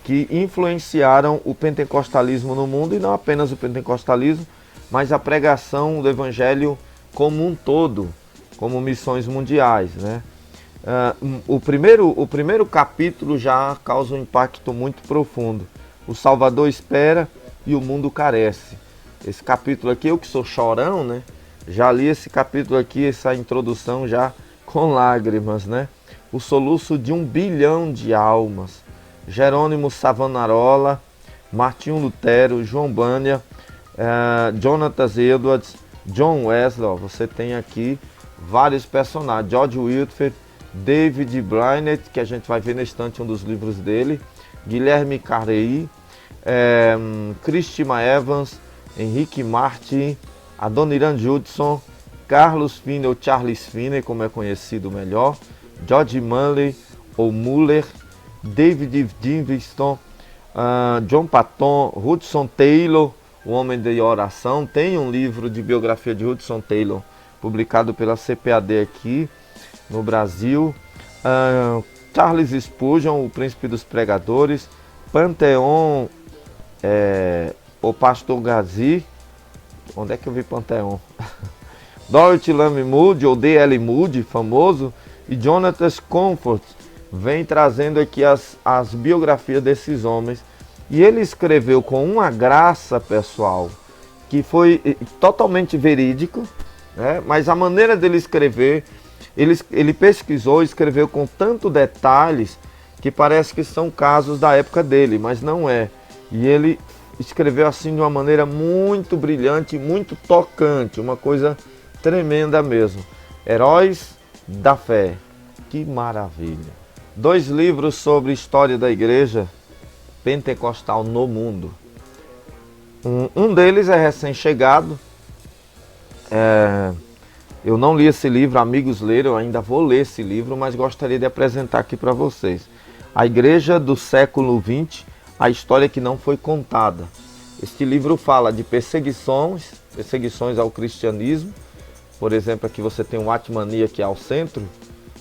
Speaker 1: que influenciaram o pentecostalismo no mundo, e não apenas o pentecostalismo, mas a pregação do evangelho como um todo, como missões mundiais, né? O primeiro capítulo já causa um impacto muito profundo. O Salvador espera e o mundo carece. Esse capítulo aqui, eu que sou chorão, né? Já li esse capítulo aqui, essa introdução já com lágrimas, né? O soluço de 1 bilhão de almas. Jerônimo Savonarola, Martinho Lutero, João Bunyan, Jonathan Edwards, John Wesley. Você tem aqui vários personagens. George Whitefield, David Brainerd, que a gente vai ver na estante um dos livros dele, Guilherme Carrey, Christopher Evans, Henrique Martin, Adoniran Judson, Carlos Finney, ou Charles Finney, como é conhecido melhor, George Muller, ou Muller, David Livingstone, John Patton, Hudson Taylor, o homem de oração. Tem um livro de biografia de Hudson Taylor, publicado pela CPAD aqui no Brasil. Charles Spurgeon, o príncipe dos pregadores, Panteon, o pastor Gazi. Onde é que eu vi Panteon? Dorothy Lamy Moody, ou D.L. Moody, famoso, e Jonathan Comfort, vem trazendo aqui as biografias desses homens. E ele escreveu com uma graça, pessoal, que foi totalmente verídico, né? Mas a maneira dele escrever, ele pesquisou e escreveu com tanto detalhes que parece que são casos da época dele, mas não é. E ele escreveu assim de uma maneira muito brilhante, muito tocante, uma coisa tremenda mesmo. Heróis da Fé. Que maravilha. 2 livros sobre história da igreja pentecostal no mundo. Um deles é recém-chegado. Eu não li esse livro, amigos leram, eu ainda vou ler esse livro, mas gostaria de apresentar aqui para vocês. A Igreja do Século XX, a história que não foi contada. Este livro fala de perseguições ao cristianismo. Por exemplo, aqui você tem o Atmania, que é ao centro.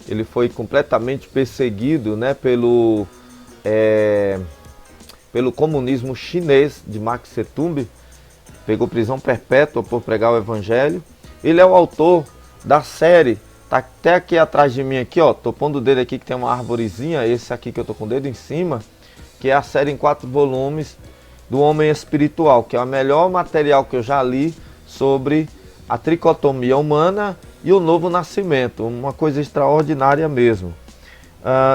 Speaker 1: Ele foi completamente perseguido, né, pelo comunismo chinês de Mao Tse-tung. Pegou prisão perpétua por pregar o evangelho. Ele é o autor da série, tá até aqui atrás de mim aqui, ó, tô pondo o dedo aqui que tem uma arvorezinha, esse aqui que eu tô com o dedo em cima, que é a série em 4 volumes do Homem Espiritual, que é o melhor material que eu já li sobre a tricotomia humana e o novo nascimento, uma coisa extraordinária mesmo.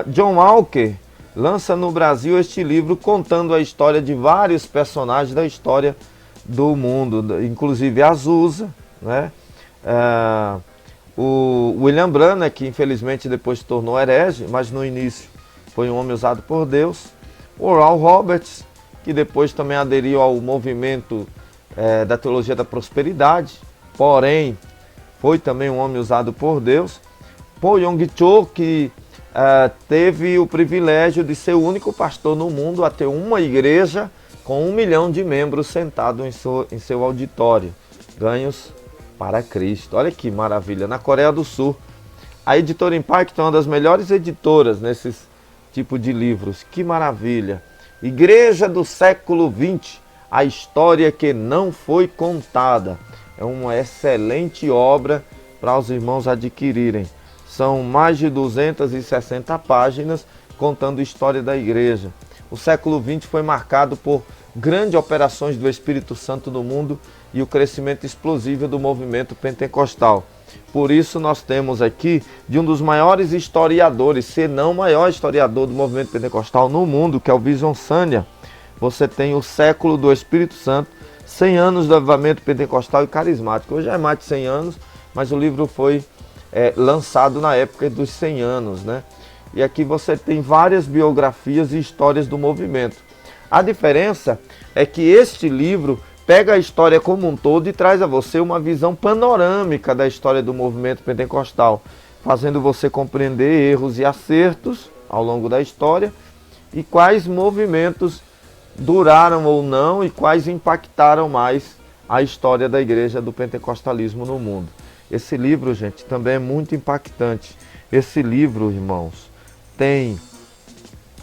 Speaker 1: John Walker lança no Brasil este livro contando a história de vários personagens da história do mundo, inclusive Azusa, né? O William Branham, que infelizmente depois se tornou herege, mas no início foi um homem usado por Deus. O Oral Roberts, que depois também aderiu ao movimento da teologia da prosperidade, porém foi também um homem usado por Deus. Paul Yong-Cho, que teve o privilégio de ser o único pastor no mundo a ter uma igreja com 1 milhão de membros sentados em seu auditório. Ganhos para Cristo. Olha que maravilha. Na Coreia do Sul, a editora Impact é uma das melhores editoras nesses tipo de livros. Que maravilha. Igreja do século XX, a história que não foi contada. É uma excelente obra para os irmãos adquirirem. São mais de 260 páginas contando a história da igreja. O século XX foi marcado por grandes operações do Espírito Santo no mundo e o crescimento explosivo do movimento pentecostal. Por isso nós temos aqui de um dos maiores historiadores, se não o maior historiador do movimento pentecostal no mundo, que é o Vision Sanya. Você tem o século do Espírito Santo, 100 anos do avivamento pentecostal e carismático. Hoje é mais de 100 anos, mas o livro foi lançado na época dos 100 anos, né? E aqui você tem várias biografias e histórias do movimento. A diferença é que este livro pega a história como um todo e traz a você uma visão panorâmica da história do movimento pentecostal, fazendo você compreender erros e acertos ao longo da história e quais movimentos duraram ou não e quais impactaram mais a história da igreja do pentecostalismo no mundo. Esse livro, gente, também é muito impactante. Esse livro, irmãos, tem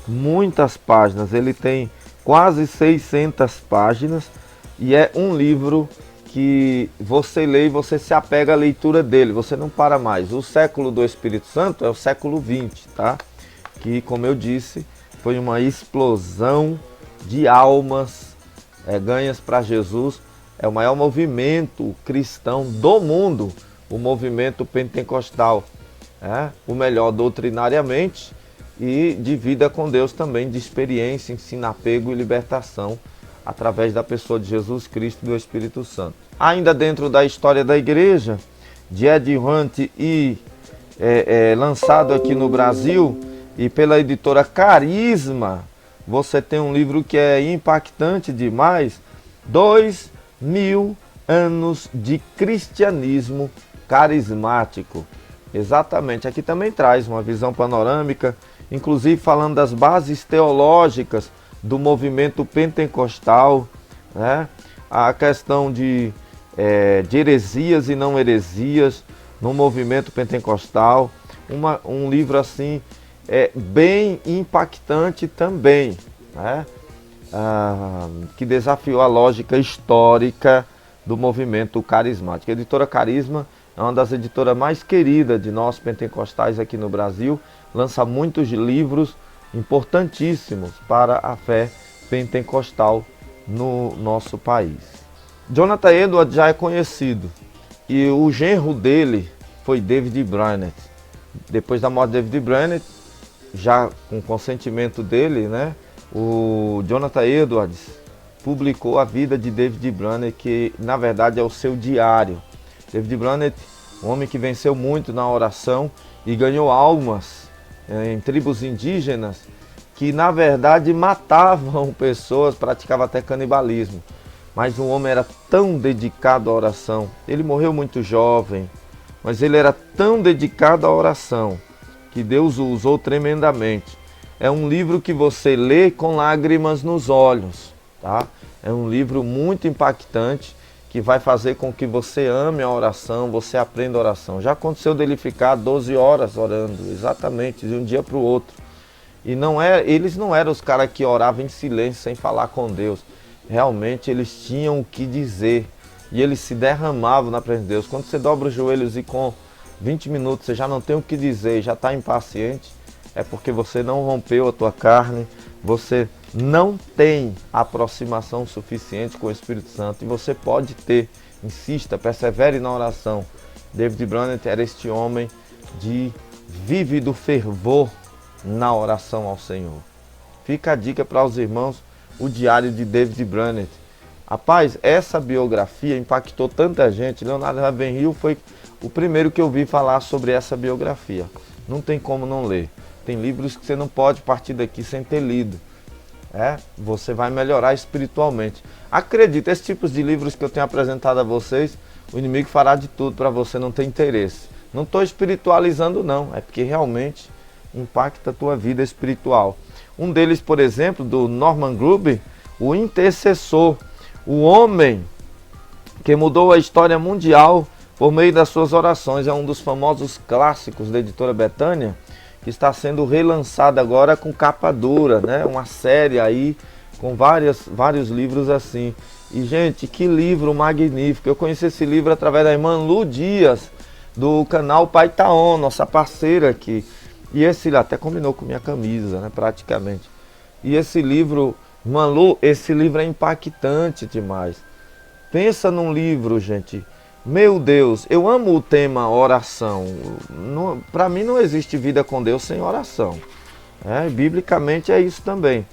Speaker 1: muitas páginas, ele tem quase 600 páginas e é um livro que você lê e você se apega à leitura dele, você não para mais. O século do Espírito Santo é o século XX, tá? Que, como eu disse, foi uma explosão de almas ganhas para Jesus. É o maior movimento cristão do mundo, o movimento pentecostal. O melhor doutrinariamente e de vida com Deus também, de experiência, ensino, apego e libertação através da pessoa de Jesus Cristo e do Espírito Santo. Ainda dentro da história da igreja, de Ed Hunt e lançado aqui no Brasil e pela editora Carisma, você tem um livro que é impactante demais, 2000 anos de cristianismo carismático. Exatamente, aqui também traz uma visão panorâmica, inclusive falando das bases teológicas do movimento pentecostal, né? A questão de heresias e não heresias no movimento pentecostal. Um livro assim bem impactante também, né? Que desafiou a lógica histórica do movimento carismático. A editora Carisma é uma das editoras mais queridas de nós pentecostais aqui no Brasil, lança muitos livros importantíssimos para a fé pentecostal no nosso país. Jonathan Edwards já é conhecido e o genro dele foi David Brainerd. Depois da morte de David Brainerd, já com consentimento dele, né, o Jonathan Edwards publicou a vida de David Brainerd, que na verdade é o seu diário. David Brainerd, um homem que venceu muito na oração e ganhou almas em tribos indígenas que na verdade matavam pessoas, praticavam até canibalismo. Mas o homem era tão dedicado à oração. Ele morreu muito jovem, mas ele era tão dedicado à oração que Deus o usou tremendamente. É um livro que você lê com lágrimas nos olhos, tá? É um livro muito impactante que vai fazer com que você ame a oração, você aprenda a oração. Já aconteceu dele ficar 12 horas orando, exatamente, de um dia para o outro. E eles não eram os caras que oravam em silêncio, sem falar com Deus. Realmente eles tinham o que dizer e eles se derramavam na presença de Deus. Quando você dobra os joelhos e com 20 minutos você já não tem o que dizer, já está impaciente, é porque você não rompeu a tua carne, você não tem aproximação suficiente com o Espírito Santo. E você pode ter, insista, persevere na oração David Brainerd era este homem de vívido fervor na oração ao Senhor. Fica a dica para os irmãos, o diário de David Brainerd. Rapaz, essa biografia impactou tanta gente. Leonardo Ravenhill foi o primeiro que eu vi falar sobre essa biografia. Não tem como não ler. Tem livros que você não pode partir daqui sem ter lido. Você vai melhorar espiritualmente. Acredita, esses tipos de livros que eu tenho apresentado a vocês, o inimigo fará de tudo para você não ter interesse. Não estou espiritualizando não, é porque realmente impacta a tua vida espiritual. Um deles, por exemplo, do Norman Gruber, o intercessor, o homem que mudou a história mundial por meio das suas orações. É um dos famosos clássicos da editora Betânia, que está sendo relançado agora com capa dura, né? Uma série aí com vários livros assim. E, gente, que livro magnífico. Eu conheci esse livro através da irmã Lu Dias, do canal Pai Taon, nossa parceira aqui. E esse até combinou com minha camisa, né? Praticamente. E esse livro, irmã Lu, esse livro é impactante demais. Pensa num livro, gente. Meu Deus, eu amo o tema oração. Para mim não existe vida com Deus sem oração. Biblicamente é isso também.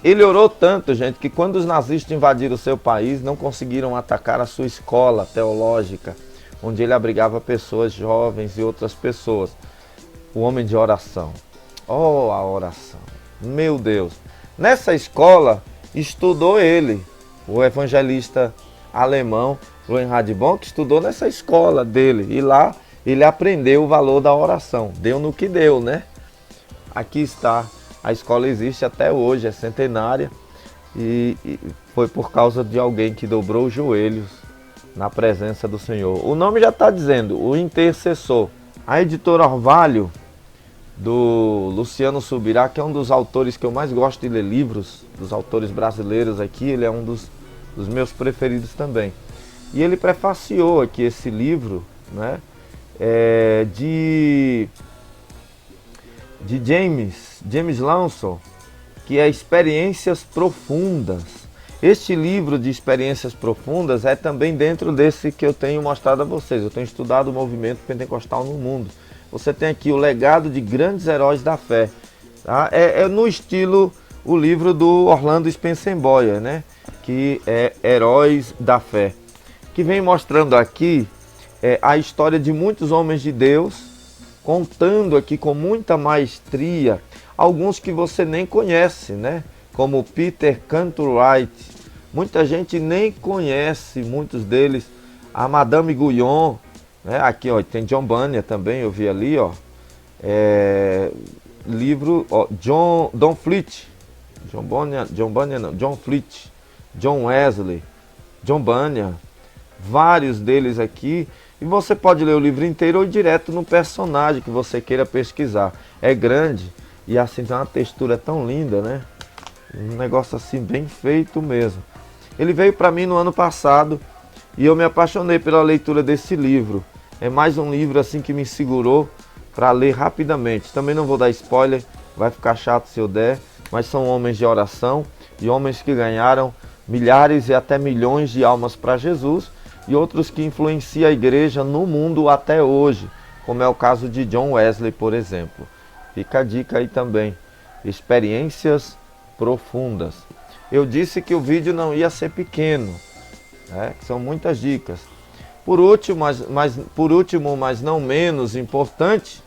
Speaker 1: Ele orou tanto, gente, que quando os nazistas invadiram o seu país, não conseguiram atacar a sua escola teológica, onde ele abrigava pessoas jovens e outras pessoas. O homem de oração. Oh, a oração. Meu Deus. Nessa escola estudou ele, o evangelista alemão, Reinhard Bonk, estudou nessa escola dele. E lá ele aprendeu o valor da oração. Deu no que deu, né? Aqui está. A escola existe até hoje, é centenária. E foi por causa de alguém que dobrou os joelhos na presença do Senhor. O nome já está dizendo, o intercessor. A editora Orvalho, do Luciano Subirá, que é um dos autores que eu mais gosto de ler livros, dos autores brasileiros aqui, ele é um dos meus preferidos também. E ele prefaciou aqui esse livro, né, de James Lawson, que é Experiências Profundas. Este livro de Experiências Profundas é também dentro desse que eu tenho mostrado a vocês. Eu tenho estudado o movimento pentecostal no mundo. Você tem aqui o legado de grandes heróis da fé. Tá? É no estilo o livro do Orlando Spencer-Boyer, né? Que é Heróis da Fé. Que vem mostrando aqui a história de muitos homens de Deus, contando aqui com muita maestria, alguns que você nem conhece, né? Como Peter Cantorwright. Muita gente nem conhece, muitos deles. A Madame Guyon, né? Aqui, ó, tem John Bunyan também, eu vi ali, ó. Livro, ó, John Fleet. John Fleet, John Wesley, John Bunyan, vários deles aqui. E você pode ler o livro inteiro ou ir direto no personagem que você queira pesquisar. É grande e assim tem uma textura tão linda, né? Um negócio assim bem feito mesmo. Ele veio para mim no ano passado e eu me apaixonei pela leitura desse livro. É mais um livro assim que me segurou para ler rapidamente. Também não vou dar spoiler, vai ficar chato se eu der, mas são homens de oração e homens que ganharam milhares e até milhões de almas para Jesus e outros que influenciam a igreja no mundo até hoje, como é o caso de John Wesley, por exemplo. Fica a dica aí também. Experiências profundas. Eu disse que o vídeo não ia ser pequeno, né? São muitas dicas. Por último, mas não menos importante,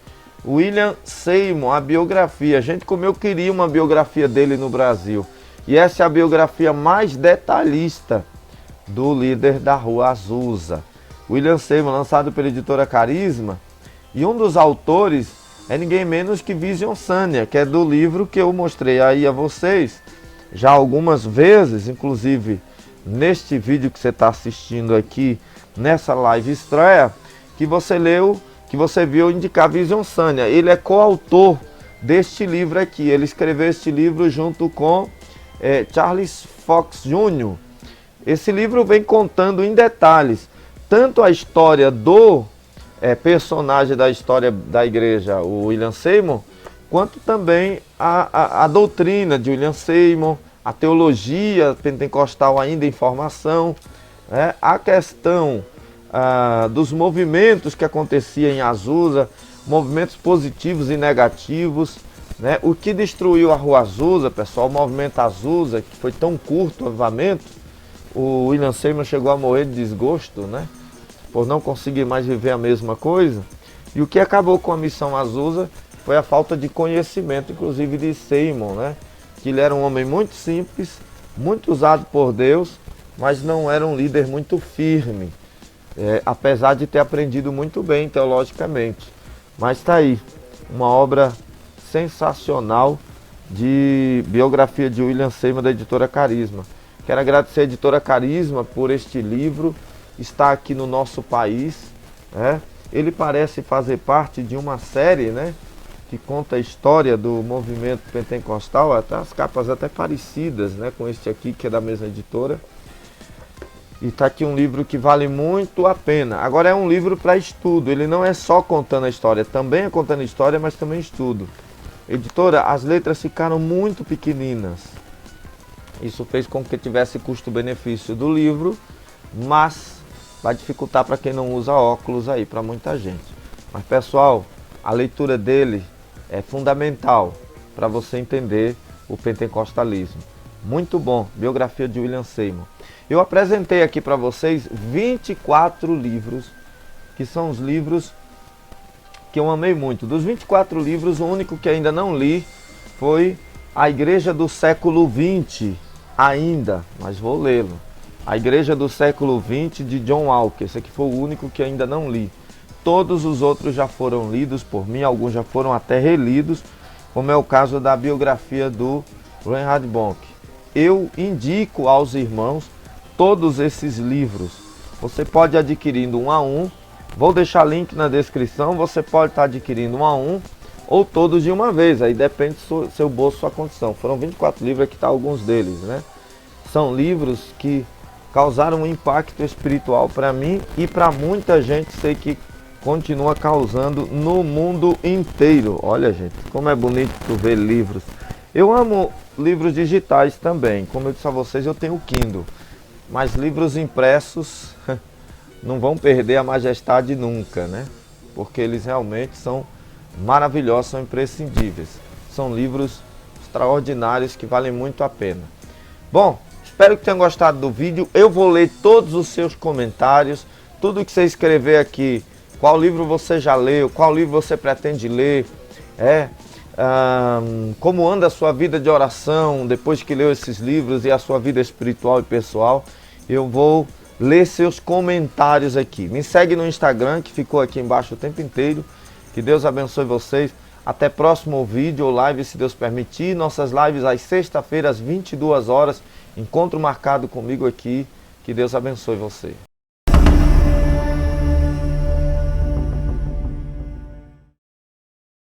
Speaker 1: William Seymour, a biografia. Gente, como eu queria uma biografia dele no Brasil. E essa é a biografia mais detalhista do líder da Rua Azusa. William Seymour, lançado pela editora Carisma. E um dos autores é ninguém menos que Vision Sanya, que é do livro que eu mostrei aí a vocês já algumas vezes, inclusive neste vídeo que você está assistindo aqui, nessa live estreia, que você leu, que você viu indicar Vision Sanya. Ele é coautor deste livro aqui. Ele escreveu este livro junto com Charles Fox Jr. Esse livro vem contando em detalhes tanto a história do personagem da história da igreja, o William Seymour, quanto também a doutrina de William Seymour, a teologia pentecostal ainda em formação, né? A questão dos movimentos que aconteciam em Azusa, movimentos positivos e negativos, né? O que destruiu a Rua Azusa, pessoal, o movimento Azusa, que foi tão curto o avivamento, o William Seymour chegou a morrer de desgosto, né? Por não conseguir mais viver a mesma coisa. E o que acabou com a missão Azusa foi a falta de conhecimento, inclusive de Seymour, né? Que ele era um homem muito simples, muito usado por Deus, mas não era um líder muito firme, apesar de ter aprendido muito bem teologicamente. Mas está aí, uma obra sensacional de biografia de William Seymour, da editora Carisma. Quero agradecer a editora Carisma por este livro, está aqui no nosso país, né? Ele parece fazer parte de uma série, né, que conta a história do movimento pentecostal, até as capas até parecidas, né, com este aqui, que é da mesma editora. E está aqui um livro que vale muito a pena. Agora é um livro para estudo, ele não é só contando a história, também é contando a história, mas também estudo. Editora, as letras ficaram muito pequeninas. Isso fez com que tivesse custo-benefício do livro, mas vai dificultar para quem não usa óculos aí, para muita gente. Mas pessoal, a leitura dele é fundamental para você entender o pentecostalismo. Muito bom, biografia de William Seymour. Eu apresentei aqui para vocês 24 livros, que são os livros que eu amei muito. Dos 24 livros, o único que ainda não li foi A Igreja do Século XX, ainda, mas vou lê-lo. A Igreja do Século XX, de John Walker. Esse aqui foi o único que ainda não li. Todos os outros já foram lidos por mim, alguns já foram até relidos, como é o caso da biografia do Reinhard Bonk. Eu indico aos irmãos todos esses livros. Você pode adquirindo um a um, vou deixar link na descrição, você pode estar adquirindo um a um ou todos de uma vez, aí depende do seu bolso, sua condição. Foram 24 livros, aqui está alguns deles, né? São livros que causaram um impacto espiritual para mim e para muita gente, sei que continua causando no mundo inteiro. Olha, gente, como é bonito ver livros. Eu amo livros digitais também, como eu disse a vocês, eu tenho o Kindle. Mas livros impressos não vão perder a majestade nunca, né? Porque eles realmente são maravilhosos, são imprescindíveis. São livros extraordinários que valem muito a pena. Bom, espero que tenham gostado do vídeo. Eu vou ler todos os seus comentários, tudo que você escrever aqui. Qual livro você já leu, qual livro você pretende ler, como anda a sua vida de oração depois que leu esses livros e a sua vida espiritual e pessoal. Eu vou ler seus comentários aqui. Me segue no Instagram, que ficou aqui embaixo o tempo inteiro. Que Deus abençoe vocês. Até próximo vídeo ou live, se Deus permitir. Nossas lives às sexta-feiras, às 22 horas. Encontro marcado comigo aqui. Que Deus abençoe você.